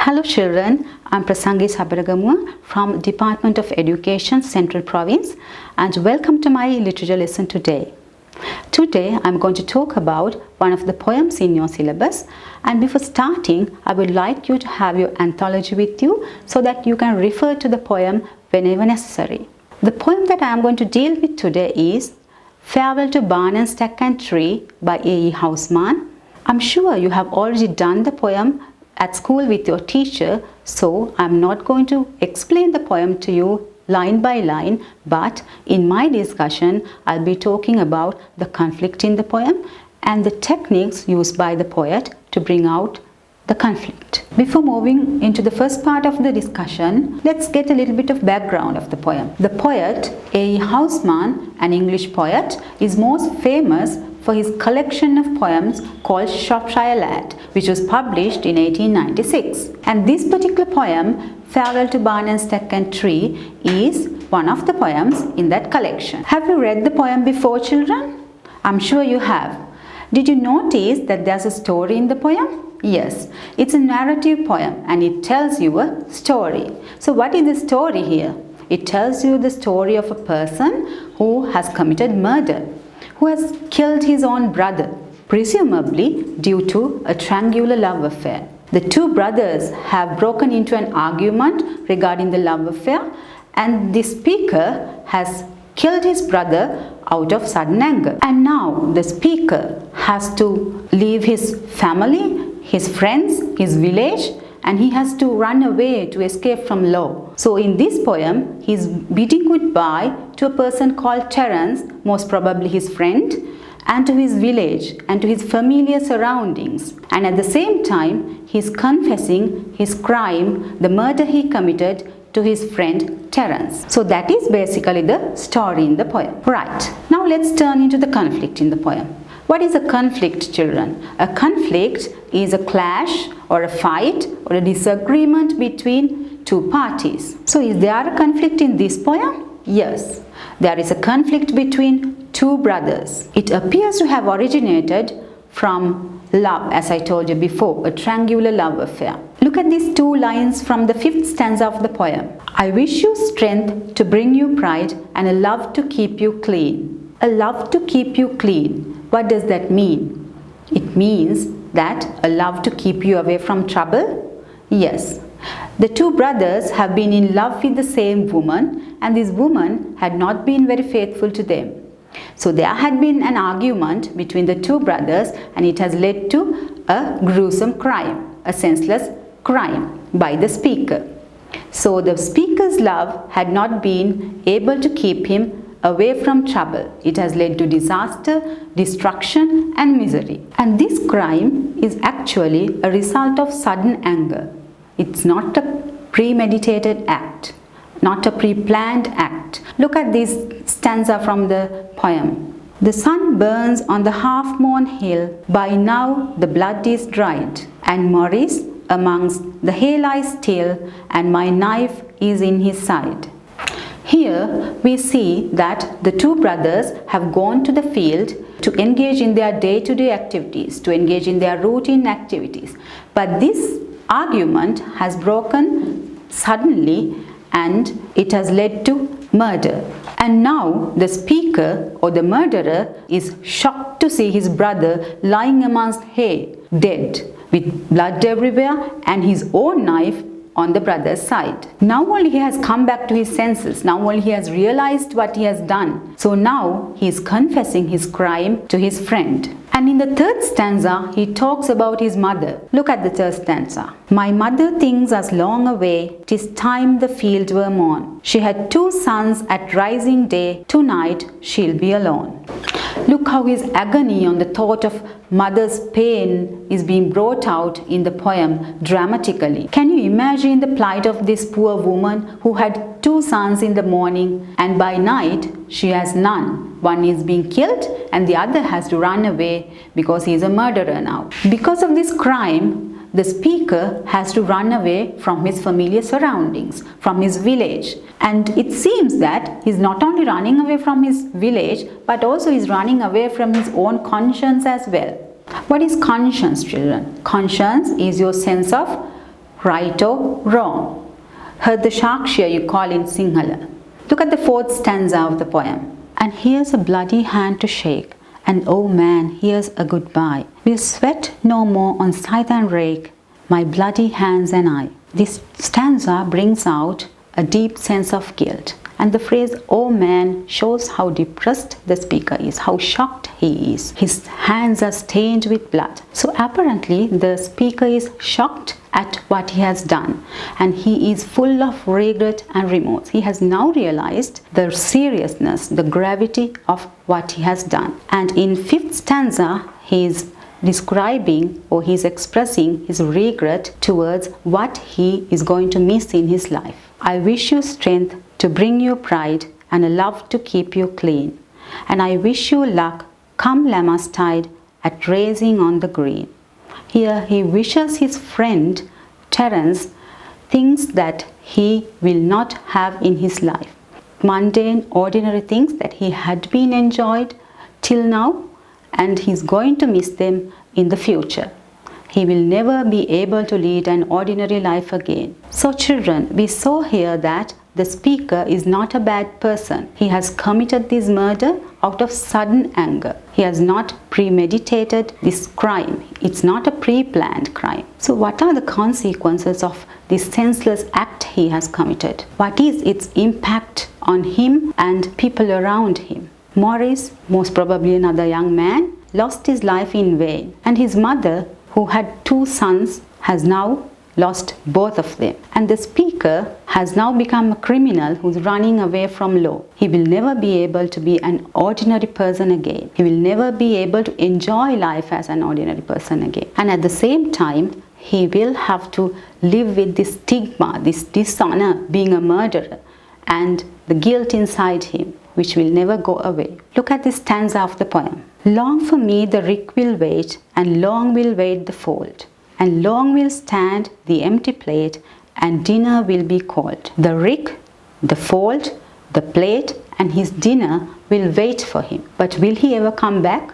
Hello children, I'm Prasangi Sabaragamua from Department of Education, Central Province, and welcome to my literature lesson today. Today I'm going to talk about one of the poems in your syllabus, and before starting I would like you to have your anthology with you so that you can refer to the poem whenever necessary. The poem that I am going to deal with today is Farewell to Barn and Stack and Tree by A.E. Housman. I'm sure you have already done the poem at school with your teacher, so I'm not going to explain the poem to you line by line, but in my discussion I'll be talking about the conflict in the poem and the techniques used by the poet to bring out the conflict. Before moving into the first part of the discussion, let's get a little bit of background of the poem. The poet A.E. Housman, an English poet, is most famous for his collection of poems called Shropshire Lad, which was published in 1896. And this particular poem, Farewell to Barn and Stack and Tree, is one of the poems in that collection. Have you read the poem before, children? I'm sure you have. Did you notice that there's a story in the poem? Yes, it's a narrative poem and it tells you a story. So what is the story here? It tells you the story of a person who has committed murder, who has killed his own brother, presumably due to a triangular love affair. The two brothers have broken into an argument regarding the love affair, and the speaker has killed his brother out of sudden anger. And now the speaker has to leave his family, his friends, his village, and he has to run away to escape from law. So in this poem, he is bidding goodbye to a person called Terence, most probably his friend, and to his village and to his familiar surroundings. And at the same time, he is confessing his crime, the murder he committed, to his friend Terence. So that is basically the story in the poem. Right, now let's turn into the conflict in the poem. What is a conflict, children? A conflict is a clash or a fight or a disagreement between two parties. So is there a conflict in this poem? Yes, there is a conflict between two brothers. It appears to have originated from love, as I told you before, a triangular love affair. Look at these two lines from the 5th stanza of the poem. I wish you strength to bring you pride and a love to keep you clean. A love to keep you clean. What does that mean? It means that a love to keep you away from trouble? Yes. The two brothers have been in love with the same woman, and this woman had not been very faithful to them. So there had been an argument between the two brothers, and it has led to a gruesome crime, a senseless crime by the speaker. So the speaker's love had not been able to keep him away from trouble. It has led to disaster, destruction and misery. And this crime is actually a result of sudden anger. It's not a premeditated act, not a pre-planned act. Look at this stanza from the poem. The sun burns on the half-mown hill, by now the blood is dried, and Maurice amongst the hay lies still, and my knife is in his side. Here we see that the two brothers have gone to the field to engage in their day-to-day activities, to engage in their routine activities. But this argument has broken suddenly and it has led to murder. And now the speaker or the murderer is shocked to see his brother lying amongst hay, dead, with blood everywhere and his own knife on the brother's side. Now only he has come back to his senses. Now only he has realized what he has done. So now he is confessing his crime to his friend. And in the 3rd stanza, he talks about his mother. Look at the 3rd stanza. My mother thinks us long away, 'tis time the field were mown. She had 2 sons at rising day, tonight she'll be alone. Look how his agony on the thought of mother's pain is being brought out in the poem dramatically. Can you imagine the plight of this poor woman who had 2 sons in the morning and by night she has none? One is being killed and the other has to run away because he is a murderer now. Because of this crime, the speaker has to run away from his familiar surroundings, from his village. And it seems that he's not only running away from his village, but also he's running away from his own conscience as well. What is conscience, children? Conscience is your sense of right or wrong. Heard the Shakshya you call in Sinhala. Look at the fourth stanza of the poem. And here's a bloody hand to shake, and oh man, here's a goodbye. We'll sweat no more on scythe and rake, my bloody hands and I. This stanza brings out a deep sense of guilt. And the phrase, oh man, shows how depressed the speaker is, how shocked he is. His hands are stained with blood. So apparently the speaker is shocked at what he has done, and he is full of regret and remorse. He has now realized the seriousness, the gravity of what he has done. And in fifth stanza, he is describing, or he is expressing his regret towards what he is going to miss in his life. I wish you strength to bring you pride and a love to keep you clean. And I wish you luck come Lammastide at racing on the green. Here he wishes his friend Terence things that he will not have in his life. Mundane, ordinary things that he had been enjoyed till now, and he's going to miss them in the future. He will never be able to lead an ordinary life again. So children, we saw here that the speaker is not a bad person. He has committed this murder out of sudden anger. He has not premeditated this crime. It's not a pre-planned crime. So what are the consequences of this senseless act he has committed? What is its impact on him and people around him? Maurice, most probably another young man, lost his life in vain, and his mother, who had 2 sons, has now lost both of them. And the speaker has now become a criminal who's running away from law. He will never be able to be an ordinary person again. He will never be able to enjoy life as an ordinary person again. And at the same time, he will have to live with this stigma, this dishonor, being a murderer, and the guilt inside him, which will never go away. Look at this stanza of the poem. Long for me the rick will wait, and long will wait the fold, and long will stand the empty plate, and dinner will be cold. The rick, the fold, the plate, and his dinner will wait for him. But will he ever come back?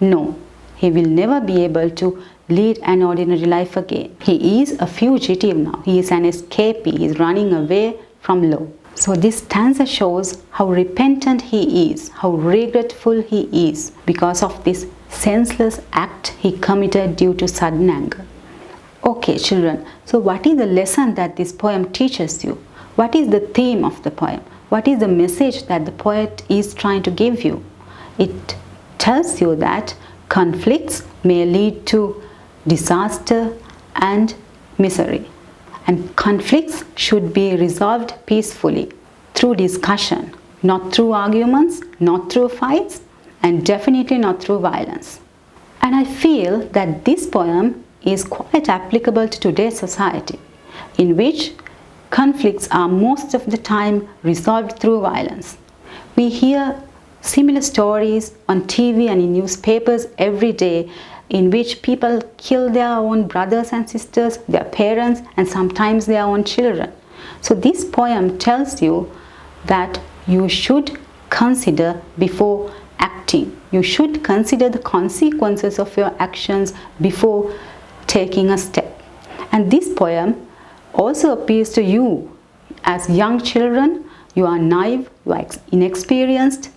No, he will never be able to lead an ordinary life again. He is a fugitive now. He is an escapee. He is running away from law. So this stanza shows how repentant he is, how regretful he is because of this senseless act he committed due to sudden anger. Okay children, so what is the lesson that this poem teaches you? What is the theme of the poem? What is the message that the poet is trying to give you? It tells you that conflicts may lead to disaster and misery. And conflicts should be resolved peacefully through discussion, not through arguments, not through fights, and definitely not through violence. And I feel that this poem is quite applicable to today's society, in which conflicts are most of the time resolved through violence. We hear similar stories on TV and in newspapers every day, in which people kill their own brothers and sisters, their parents, and sometimes their own children. So this poem tells you that you should consider before acting. You should consider the consequences of your actions before taking a step. And this poem also appeals to you as young children. You are naive, you are inexperienced,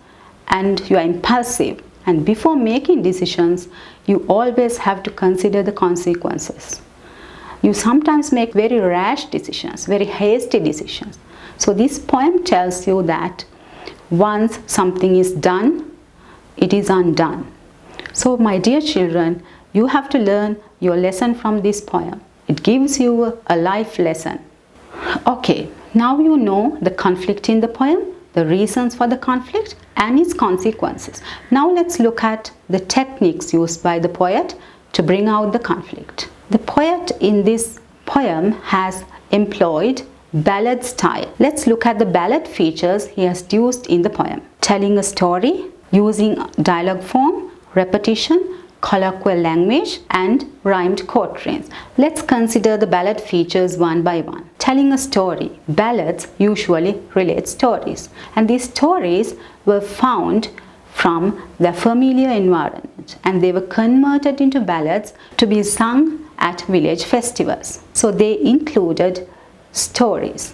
and you are impulsive. And before making decisions, you always have to consider the consequences. You sometimes make very rash decisions, very hasty decisions. So this poem tells you that once something is done, it is undone. So my dear children, you have to learn your lesson from this poem. It gives you a life lesson. Okay, now you know the conflict in the poem, the reasons for the conflict, and its consequences. Now let's look at the techniques used by the poet to bring out the conflict. The poet in this poem has employed ballad style. Let's look at the ballad features he has used in the poem. Telling a story, using dialogue form, repetition, colloquial language, and rhymed quatrains. Let's consider the ballad features one by one. Telling a story. Ballads usually relate stories, and these stories were found from their familiar environment, and they were converted into ballads to be sung at village festivals. So they included stories,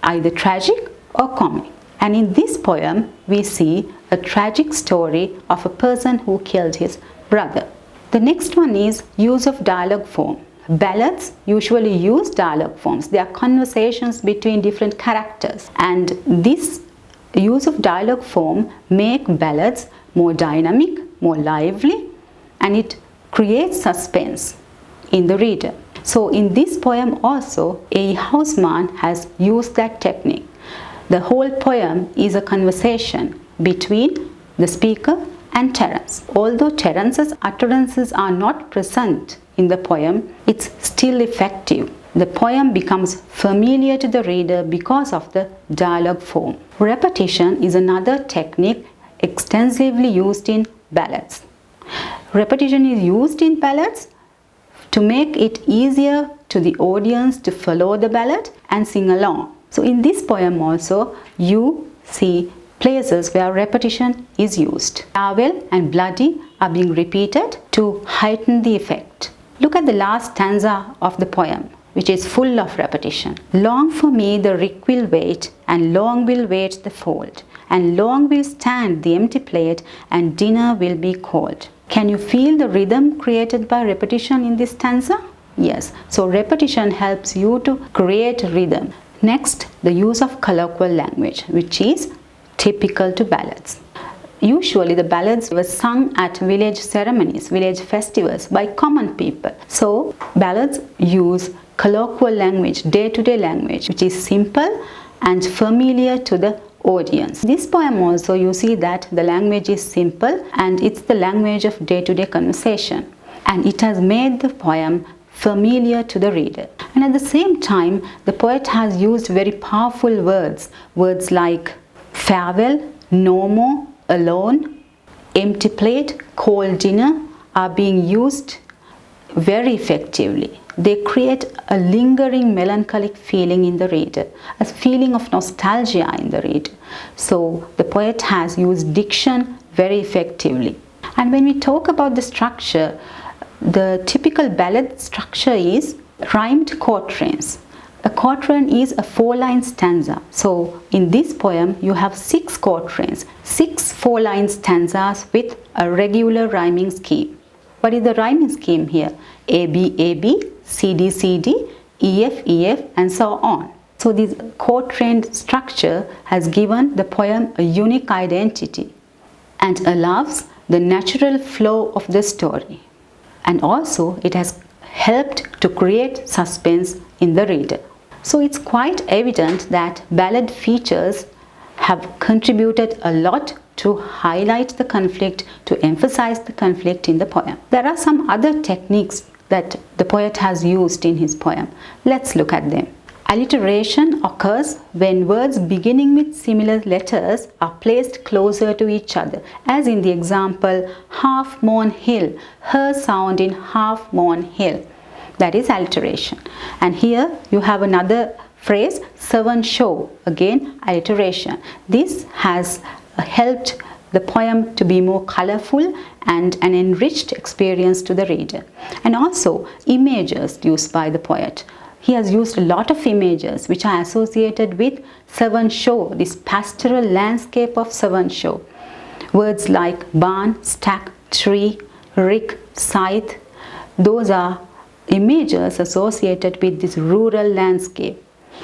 either tragic or comic. And in this poem, we see a tragic story of a person who killed his brother. The next one is use of dialogue form. Ballads usually use dialogue forms. They are conversations between different characters. And this use of dialogue form make ballads more dynamic, more lively, and it creates suspense in the reader. So in this poem also, A. Housman has used that technique. The whole poem is a conversation between the speaker and Terence. Although Terence's utterances are not present in the poem, it's still effective. The poem becomes familiar to the reader because of the dialogue form. Repetition is another technique extensively used in ballads. Repetition is used in ballads to make it easier to the audience to follow the ballad and sing along. So in this poem also, you see places where repetition is used. Farewell and bloody are being repeated to heighten the effect. Look at the last stanza of the poem, which is full of repetition. Long for me the rick will wait, and long will wait the fold, and long will stand the empty plate, and dinner will be cold. Can you feel the rhythm created by repetition in this stanza? Yes, so repetition helps you to create rhythm. Next, the use of colloquial language, which is typical to ballads. Usually the ballads were sung at village ceremonies, village festivals by common people. So ballads use colloquial language, day-to-day language, which is simple and familiar to the audience. This poem also, you see that the language is simple and it's the language of day-to-day conversation. And it has made the poem familiar to the reader. And at the same time, the poet has used very powerful words. Words like farewell, no more, alone, empty plate, cold dinner are being used very effectively. They create a lingering melancholic feeling in the reader, a feeling of nostalgia in the reader. So the poet has used diction very effectively. And when we talk about the structure, the typical ballad structure is rhymed quatrains. A quatrain is a 4-line stanza. So in this poem, you have 6 quatrains, 6 4-line stanzas with a regular rhyming scheme. What is the rhyming scheme here? A, B, A, B, C, D, C, D, E, F, E, F, and so on. So this quatrain structure has given the poem a unique identity and allows the natural flow of the story. And also it has helped to create suspense in the reader. So it's quite evident that ballad features have contributed a lot to highlight the conflict, to emphasize the conflict in the poem. There are some other techniques that the poet has used in his poem. Let's look at them. Alliteration occurs when words beginning with similar letters are placed closer to each other, as in the example Half Moon Hill, her sound in Half Moon Hill. That is alliteration. And here you have another phrase, Seven Show, again alliteration. This has helped the poem to be more colorful and an enriched experience to the reader. And also images used by the poet. He has used a lot of images which are associated with Seven Show, this pastoral landscape of Seven Show. Words like barn, stack, tree, rick, scythe, those are images associated with this rural landscape,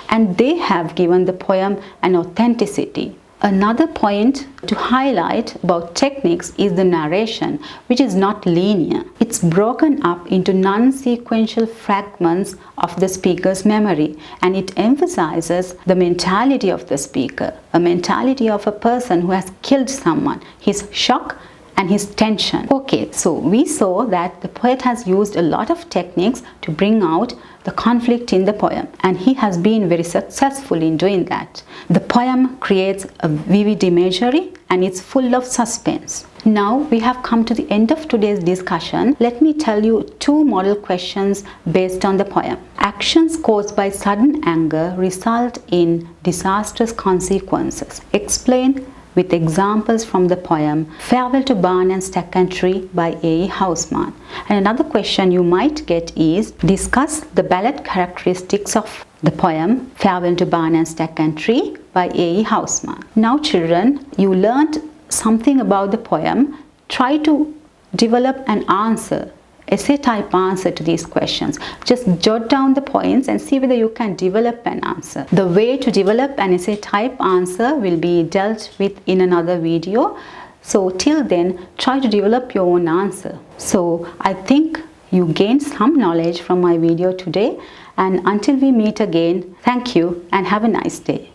and they have given the poem an authenticity. Another point to highlight about techniques is the narration, which is not linear. It's broken up into non-sequential fragments of the speaker's memory, and it emphasizes the mentality of the speaker, a mentality of a person who has killed someone, his shock and his tension. Okay, so we saw that the poet has used a lot of techniques to bring out the conflict in the poem, and he has been very successful in doing that. The poem creates a vivid imagery and it's full of suspense. Now we have come to the end of today's discussion. Let me tell you 2 model questions based on the poem. Actions caused by sudden anger result in disastrous consequences. Explain with examples from the poem Farewell to Barn and Stack and Tree by A.E. Housman. And another question you might get is, discuss the ballad characteristics of the poem Farewell to Barn and Stack and Tree by A.E. Housman. Now children, you learned something about the poem. Try to develop an answer, essay type answer to these questions. Just jot down the points and see whether you can develop an answer. The way to develop an essay type answer will be dealt with in another video. So till then, try to develop your own answer. So I think you gained some knowledge from my video today, and until we meet again, thank you and have a nice day.